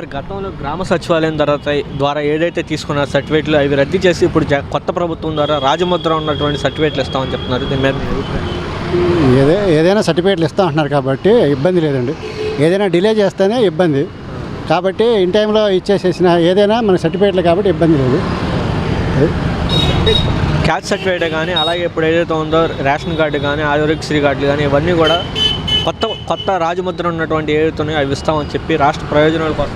గతంలో గ్రామ సచివాలయం ద్వారా ఏదైతే తీసుకున్న సర్టిఫికేట్లు అవి రద్దు చేసి ఇప్పుడు కొత్త ప్రభుత్వం ద్వారా రాజముద్ర ఉన్నటువంటి సర్టిఫికేట్లు ఇస్తామని చెప్తున్నారు. దీని మీద మీ అభిప్రాయం? ఏదైనా సర్టిఫికేట్లు ఇస్తా అంటున్నారు కాబట్టి ఇబ్బంది లేదండి. ఏదైనా డిలే చేస్తేనే ఇబ్బంది కాబట్టి ఇన్ టైంలో ఇచ్చేసేసిన ఏదైనా మన సర్టిఫికేట్లు కాబట్టి ఇబ్బంది లేదు. క్యాస్ట్ సర్టిఫికేట్ కానీ అలాగే ఇప్పుడు ఏదైతే ఉందో రేషన్ కార్డు కానీ ఆరోగ్యశ్రీ కార్డులు కానీ ఇవన్నీ కూడా కొత్త రాజముద్ర ఉన్నటువంటి ఏదైతే ఉన్నాయో అవి ఇస్తామని చెప్పి రాష్ట్ర ప్రయోజనాల కోసం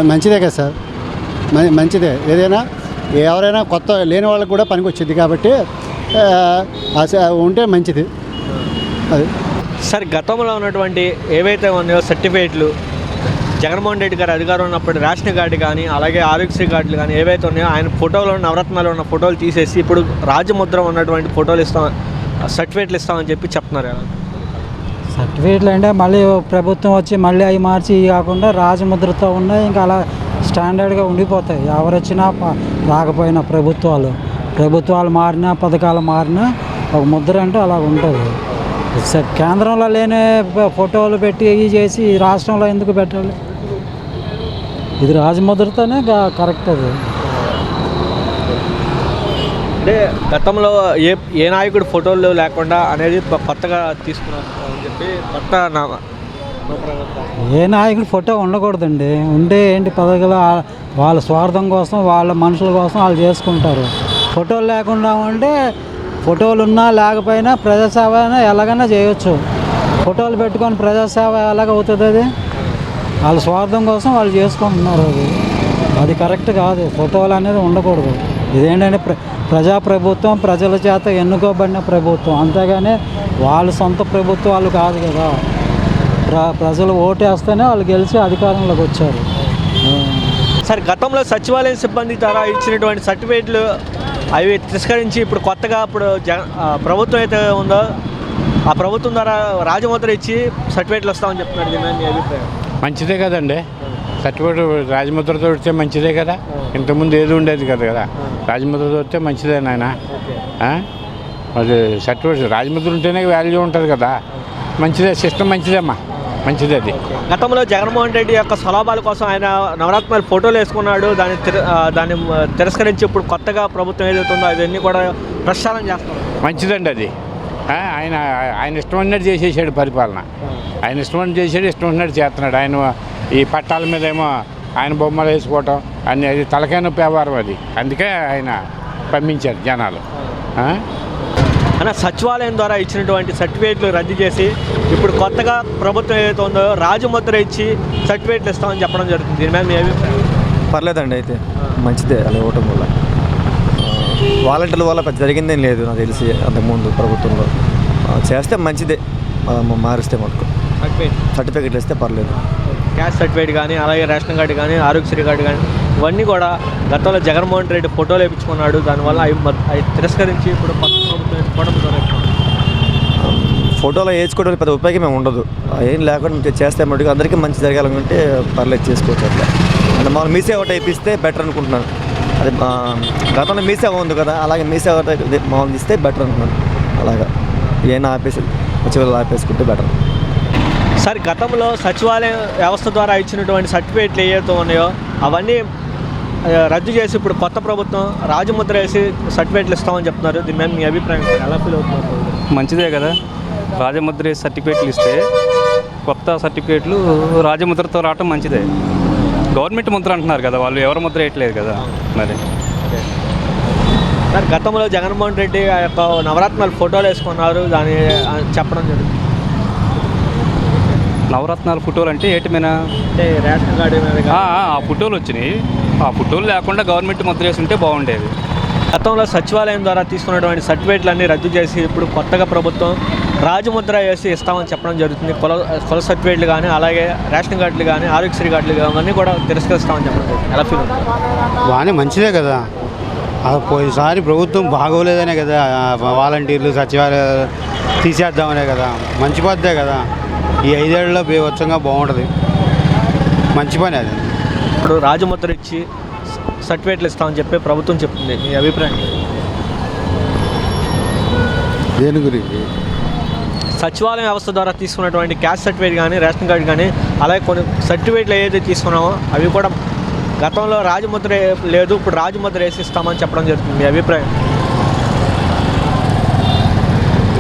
మంచిదే కదా సార్, మంచిదే. ఏదైనా ఎవరైనా కొత్త లేని వాళ్ళకి కూడా పనికి వచ్చింది కాబట్టి ఉంటే మంచిది. అది సార్ గతంలో ఉన్నటువంటి ఏవైతే ఉన్నాయో సర్టిఫికేట్లు జగన్మోహన్ రెడ్డి గారు అధికారం ఉన్నప్పుడు రేషన్ కార్డు కానీ అలాగే ఆరోగ్యశ్రీ కార్డులు కానీ ఏవైతే ఉన్నాయో ఆయన ఫోటోలో నవరత్నాలు ఉన్న ఫోటోలు తీసేసి ఇప్పుడు రాజముద్ర ఉన్నటువంటి ఫోటోలు సర్టిఫికేట్లు ఇస్తామని చెప్పి చెప్తున్నారు. సర్టిఫికేట్లు అంటే మళ్ళీ ప్రభుత్వం వచ్చి మళ్ళీ అవి మార్చి కాకుండా రాజముద్రతో ఉన్నాయి, ఇంకా అలా స్టాండర్డ్గా ఉండిపోతాయి. ఎవరు వచ్చినా రాకపోయినా ప్రభుత్వాలు మారినా పథకాలు మారినా ఒక ముద్ర అంటే అలా ఉంటుంది. కేంద్రంలో లేని ఫోటోలు పెట్టి ఇవి చేసి రాష్ట్రంలో ఎందుకు పెట్టాలి? ఇది రాజముద్రతోనే కరెక్ట్. అది అంటే గతంలో ఏ నాయకుడు ఫోటోలు లేకుండా అనేది కొత్తగా తీసుకున్నారు అని చెప్పి ఏ నాయకుడు ఫోటో ఉండకూడదండి. ఉండే ఏంటి పదవులు వాళ్ళ స్వార్థం కోసం వాళ్ళ మనుషుల కోసం వాళ్ళు చేసుకుంటారు. ఫోటోలు లేకుండా ఉంటే ఫోటోలు ఉన్నా లేకపోయినా ప్రజాసేవ ఎలాగైనా చేయొచ్చు. ఫోటోలు పెట్టుకొని ప్రజాసేవ ఎలాగవుతుంది? అది వాళ్ళ స్వార్థం కోసం వాళ్ళు చేసుకుంటున్నారు. అది కరెక్ట్ కాదు. ఫోటోలు అనేది ఉండకూడదు. ఇదేంటంటే ప్రజాప్రభుత్వం, ప్రజల చేత ఎన్నుకోబడిన ప్రభుత్వం, అంతేగాని వాళ్ళ సొంత ప్రభుత్వాలు కాదు కదా. ప్రజలు ఓటేస్తేనే వాళ్ళు గెలిచి అధికారంలోకి వచ్చారు. సార్ గతంలో సచివాలయం సిబ్బంది ద్వారా ఇచ్చినటువంటి సర్టిఫికేట్లు అవి తిరస్కరించి ఇప్పుడు కొత్తగా ప్రభుత్వం అయితే ఉందో ఆ ప్రభుత్వం ద్వారా రాజముద్ర ఇచ్చి సర్టిఫికేట్లు వస్తామని చెప్తున్నారు. దీని మీద మీ అభిప్రాయం? మంచిదే కదండి. సర్టిఫికేట్ రాజముద్రతో వస్తే మంచిదే కదా. ఇంతకుముందు ఏది ఉండేది కదా. రాజముద్రతో వస్తే మంచిదే నాయన. అది సర్టిఫికేట్ రాజముద్ర ఉంటేనే వాల్యూ ఉంటుంది కదా. మంచిదే, సిస్టమ్ మంచిదేమ్మా, మంచిదే. అది గతంలో జగన్మోహన్ రెడ్డి యొక్క స్వలాభాల కోసం ఆయన నవరత్నాలు ఫోటోలు వేసుకున్నాడు. దాన్ని తిరస్కరించి ఇప్పుడు కొత్తగా ప్రభుత్వం ఏదైతే ఉందో అవన్నీ కూడా ప్రక్షాళన చేస్తున్నారు. మంచిదండి అది. ఆయన ఇష్టం ఉన్నట్టు చేసేసాడు పరిపాలన. ఆయన ఇష్టం ఉన్నట్టు చేసాడు, ఇష్టం ఉన్నట్టు చేస్తున్నాడు. ఆయన ఈ పట్టాల మీద ఏమో ఆయన బొమ్మలు వేసుకోవటం అన్ని అది తలకాయ నొప్పి వ్యవహారం అది. అందుకే ఆయన పంపించారు జనాలు. అన్న సచివాలయం ద్వారా ఇచ్చినటువంటి సర్టిఫికేట్లు రద్దు చేసి ఇప్పుడు కొత్తగా ప్రభుత్వం ఏదైతే ఉందో రాజముద్ర ఇచ్చి సర్టిఫికేట్లు ఇస్తామని చెప్పడం జరుగుతుంది. దీని మీద మీ అభిప్రాయం? పర్లేదండి, అయితే మంచిదే. అలా ఇవ్వటం వల్ల వాలంటీర్ల వల్ల జరిగిందేం లేదు నాకు తెలిసి. అంతకుముందు ప్రభుత్వంలో చేస్తే మంచిదే, మారిస్తే మటుకు సర్టిఫికేట్లు ఇస్తే పర్లేదు. క్యాస్ట్ సర్టిఫికేట్ కానీ అలాగే రేషన్ కార్డు కానీ ఆరోగ్యశ్రీ కార్డు కానీ ఇవన్నీ కూడా గతంలో జగన్మోహన్ రెడ్డి ఫోటోలు వేయించుకున్నాడు. దానివల్ల అవి తిరస్కరించి ఇప్పుడు ఫోటోలో వేయించుకోవడం పెద్ద ఉపయోగం ఉండదు. ఏం లేకుండా చేస్తే మటుకు అందరికీ మంచి జరగాలనుకుంటే పర్లేదు, చేసుకోవచ్చు. అట్లా అంటే మామూలు మీ సేవ ఇస్తే బెటర్ అనుకుంటున్నాను. అది గతంలో మీ సేవ ఉంది కదా, అలాగే మీ సేవ మామూలు ఇస్తే బెటర్ అనుకున్నాను. అలాగా ఏమైనా సచివాలయం ఆపేసుకుంటే బెటర్. సార్ గతంలో సచివాలయం వ్యవస్థ ద్వారా ఇచ్చినటువంటి సర్టిఫికేట్లు ఏవైతే ఉన్నాయో అవన్నీ రద్దు చేసి ఇప్పుడు కొత్త ప్రభుత్వం రాజముద్ర వేసి సర్టిఫికేట్లు ఇస్తామని చెప్తున్నారు. దీని మీద మీ అభిప్రాయం ఎలా ఫీల్ అవుతున్నారు? మంచిదే కదా. రాజముద్ర వేసి సర్టిఫికేట్లు ఇస్తే కొత్త సర్టిఫికేట్లు రాజముద్రతో రావటం మంచిదే. గవర్నమెంట్ ముద్ర అంటున్నారు కదా, వాళ్ళు ఎవరు ముద్ర వేయట్లేదు కదా. మరి సార్ గతంలో జగన్మోహన్ రెడ్డి ఆ యొక్క నవరత్నాలు ఫోటోలు వేసుకున్నారు, దాన్ని చెప్పడం జరుగుతుంది. నవరత్నాల ఫోటోలు అంటే ఏటి మీద అంటే రేషన్ కార్డు మీద ఆ ఫోటోలు వచ్చినాయి. ఆ ఫోటోలు లేకుండా గవర్నమెంట్ ముద్ర వేసి ఉంటే బాగుండేది. గతంలో సచివాలయం ద్వారా తీసుకున్నటువంటి సర్టిఫికేట్లు అన్నీ రద్దు చేసి ఇప్పుడు కొత్తగా ప్రభుత్వం రాజముద్ర వేసి ఇస్తామని చెప్పడం జరుగుతుంది. కుల సర్టిఫికేట్లు కానీ అలాగే రేషన్ కార్డులు కానీ ఆరోగ్యశ్రీ కార్డులు కానీ అవన్నీ కూడా తిరస్కరిస్తామని చెప్పడం జరుగుతుంది. ఎలా ఫీల్ అవుతుంది? బాగానే మంచిదే కదా. పోయినసారి ప్రభుత్వం బాగోలేదనే కదా వాలంటీర్లు సచివాలయాలు తీసేద్దామనే కదా. మంచి పద్ధతే కదా. ఈ 5 ఏళ్ళలో బీభత్సంగా బాగుంటుంది. మంచి పని అది. ఇప్పుడు రాజముద్ర ఇచ్చి సర్టిఫికేట్లు ఇస్తామని చెప్పి ప్రభుత్వం చెప్తుంది. మీ అభిప్రాయం? దేని గురించి? సచివాలయం వ్యవస్థ ద్వారా తీసుకున్నటువంటి క్యాస్ట్ సర్టిఫికేట్ కానీ రేషన్ కార్డు కానీ అలాగే కొన్ని సర్టిఫికేట్లు ఏదైతే తీసుకున్నామో అవి కూడా గతంలో రాజముద్ర లేదు, ఇప్పుడు రాజముద్ర వేసి ఇస్తామని చెప్పడం జరుగుతుంది. మీ అభిప్రాయం?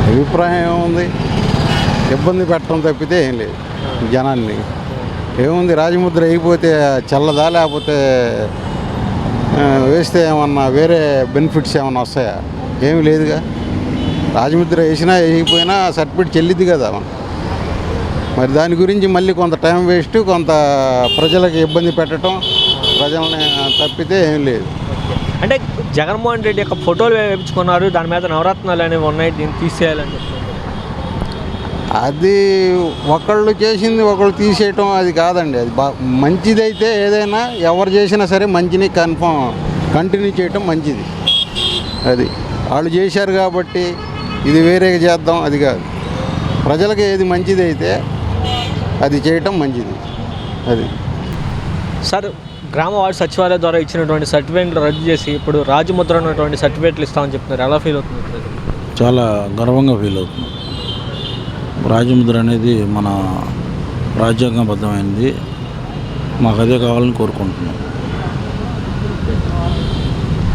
అభిప్రాయం ఏముంది, ఇబ్బంది పెట్టడం తప్పితే ఏం లేదు జనాన్ని. ఏముంది, రాజముద్ర అయిపోతే చల్లదా, లేకపోతే వేస్తే ఏమన్నా వేరే బెనిఫిట్స్ ఏమన్నా వస్తాయా? ఏమి లేదుగా. రాజముద్ర వేసినా వేయకపోయినా సర్టిఫికేట్ చెల్లిద్ది కదా. మరి దాని గురించి మళ్ళీ కొంత టైం వేస్ట్, కొంత ప్రజలకు ఇబ్బంది పెట్టడం, ప్రజల్ని తప్పితే ఏం లేదు. అంటే జగన్మోహన్ రెడ్డి యొక్క ఫోటోలు వేయించుకున్నారు, దాని మీద నవరత్నాలు అనేవి ఉన్నాయి, దీన్ని తీసేయాలని చెప్తున్నారు. అది ఒకళ్ళు చేసింది ఒకళ్ళు తీసేయటం అది కాదండి. అది మంచిదైతే ఏదైనా ఎవరు చేసినా సరే మంచిని కంటిన్యూ చేయటం మంచిది. అది వాళ్ళు చేశారు కాబట్టి ఇది వేరేగా చేద్దాం అది కాదు. ప్రజలకు ఏది మంచిదైతే అది చేయటం మంచిది. అది సార్, గ్రామ వార్డు సచివాలయం ద్వారా ఇచ్చినటువంటి సర్టిఫికేట్లు రద్దు చేసి ఇప్పుడు రాజముద్ర ఉన్నటువంటి సర్టిఫికేట్లు ఇస్తామని చెప్తున్నారు. ఎలా ఫీల్ అవుతుంది? చాలా గర్వంగా ఫీల్ అవుతుంది. రాజముద్ర అనేది మన రాజ్యాంగబద్ధమైనది, మాకు అదే కావాలని కోరుకుంటున్నాం.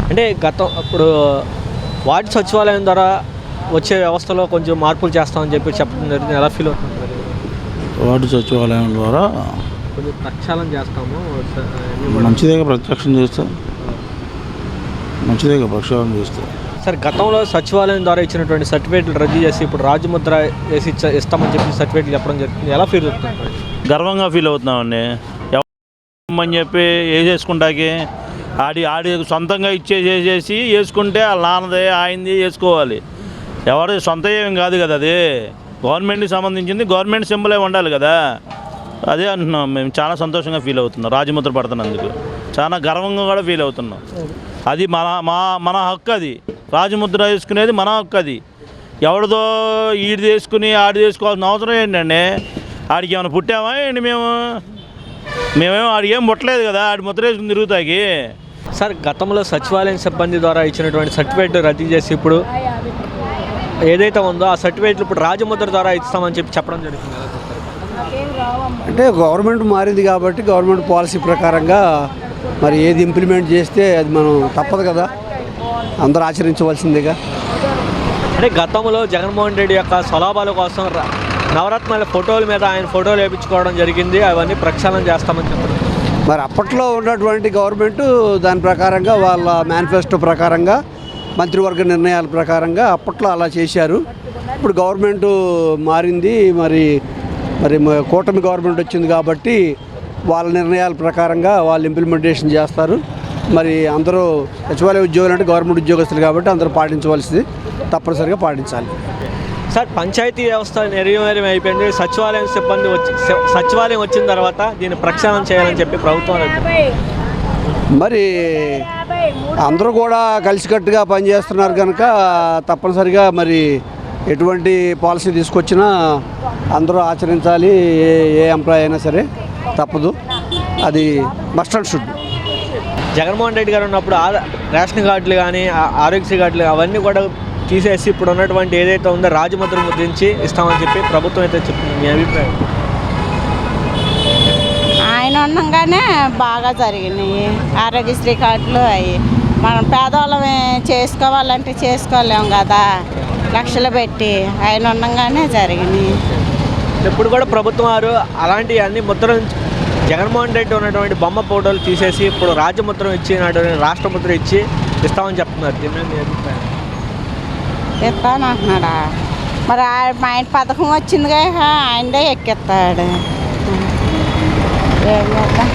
అంటే ఇప్పుడు వార్డు సచివాలయం ద్వారా వచ్చే వ్యవస్థలో కొంచెం మార్పులు చేస్తామని చెప్పడం జరిగింది. ఎలా ఫీల్ అవుతుంది? వార్డు సచివాలయం ద్వారా కొంచెం ప్రక్షాళన చేస్తాము, మంచిదేగా ప్రత్యక్షం చేస్తాం, మంచిదేగా ప్రక్షాళన చేస్తాం. సార్, గతంలో సచివాలయం ద్వారా ఇచ్చినటువంటి సర్టిఫికేట్లు రద్దు చేసి ఇప్పుడు రాజముద్ర వేసి ఇస్తామని చెప్పి సర్టిఫికేట్లు చెప్పడం జరుగుతుంది. ఎలా ఫీల్ అవుతుంది? గర్వంగా ఫీల్ అవుతున్నామండి. ఎవరని చెప్పి వేసేసుకుంటాకి ఆడి సొంతంగా ఇచ్చేసేసి వేసుకుంటే వాళ్ళ నాన్నదే ఆయనది వేసుకోవాలి. ఎవరి సొంత ఏం కాదు కదా, అది గవర్నమెంట్కి సంబంధించింది, గవర్నమెంట్ సింబలే ఉండాలి కదా. అదే అంటున్నాం, మేము చాలా సంతోషంగా ఫీల్ అవుతున్నాం రాజముద్ర పడుతున్నందుకు. చాలా గర్వంగా కూడా ఫీల్ అవుతున్నాం. అది మన హక్కు, అది రాజముద్ర వేసుకునేది మన హక్కు. అది ఎవరిదో ఈడిది వేసుకుని ఆడి వేసుకోవాల్సిన అవసరం ఏంటండి? ఆడికి ఏమైనా పుట్టామా ఏంటి? మేమేమో ఆడికి ఏం పుట్టలేదు కదా, ఆడి ముద్ర వేసుకుని తిరుగుతాకి. సార్, గతంలో సచివాలయం సిబ్బంది ద్వారా ఇచ్చినటువంటి సర్టిఫికేట్ రద్దు చేసి ఇప్పుడు ఏదైతే ఉందో ఆ సర్టిఫికేట్లు ఇప్పుడు రాజముద్ర ద్వారా ఇస్తామని చెప్పడం జరుగుతుంది. అంటే గవర్నమెంట్ మారింది కాబట్టి గవర్నమెంట్ పాలసీ ప్రకారంగా మరి ఏది ఇంప్లిమెంట్ చేస్తే అది మనం తప్పదు కదా, అందరూ ఆచరించవలసిందిగా. అంటే గతంలో జగన్మోహన్ రెడ్డి యొక్క స్వలాభాల కోసం నవరత్నాల ఫోటోల మీద ఆయన ఫోటోలు వేయించుకోవడం జరిగింది, అవన్నీ ప్రక్షాళన చేస్తామని చెప్పడం. మరి అప్పట్లో ఉన్నటువంటి గవర్నమెంట్ దాని ప్రకారంగా వాళ్ళ మేనిఫెస్టో ప్రకారంగా మంత్రివర్గ నిర్ణయాల ప్రకారంగా అప్పట్లో అలా చేశారు. ఇప్పుడు గవర్నమెంట్ మారింది, మరి కూటమి గవర్నమెంట్ వచ్చింది కాబట్టి వాళ్ళ నిర్ణయాల ప్రకారంగా వాళ్ళు ఇంప్లిమెంటేషన్ చేస్తారు. మరి అందరూ సచివాలయ ఉద్యోగులు అంటే గవర్నమెంట్ ఉద్యోగస్తులు కాబట్టి అందరూ పాటించవలసింది, తప్పనిసరిగా పాటించాలి. సార్, పంచాయతీ వ్యవస్థ నిర్వీర్యం అయిపోయింది, సచివాలయం సిబ్బంది సచివాలయం వచ్చిన తర్వాత దీన్ని ప్రక్షాళన చేయాలని చెప్పి ప్రభుత్వం మరి అందరూ కూడా కలిసికట్టుగా పనిచేస్తున్నారు కనుక తప్పనిసరిగా మరి ఎటువంటి పాలసీ తీసుకొచ్చినా అందరూ ఆచరించాలి. ఏ ఎంప్లాయ్ అయినా సరే తప్పదు, అది must and should. Jaganmohan Reddy గారు ఉన్నప్పుడు రేషన్ కార్డులు కానీ ఆరోగ్యశ్రీ కార్డులు అవన్నీ కూడా తీసేసి ఇప్పుడు ఉన్నటువంటి ఏదైతే ఉందో రాజముద్ర ముద్రించి ఇస్తామని చెప్పి ప్రభుత్వం అయితే చెప్తుంది. మీ అభిప్రాయం? ఆయన ఉండగానే బాగా జరిగినాయి ఆరోగ్యశ్రీ కార్డులు. అవి మనం పేదవాళ్ళమే చేసుకోవాలంటే చేసుకోలేము కదా, లక్షలు పెట్టి. ఆయన ఉండగానే జరిగినాయి. ఇప్పుడు కూడా ప్రభుత్వం వారు అలాంటి అన్ని ముద్రలు జగన్మోహన్ రెడ్డి ఉన్నటువంటి బొమ్మ ఫోటోలు తీసేసి ఇప్పుడు రాజముద్రం ఇచ్చినటువంటి రాష్ట్ర ముద్ర ఇచ్చి ఇస్తామని చెప్తున్నారు. దీని మీద మీ అభిప్రాయం? ఇస్తాను అంటున్నాడా? మరి మా ఇంటి పథకం వచ్చిందిగా, ఆయనదే ఎక్కిస్తాడు. ఏం చేద్దాం.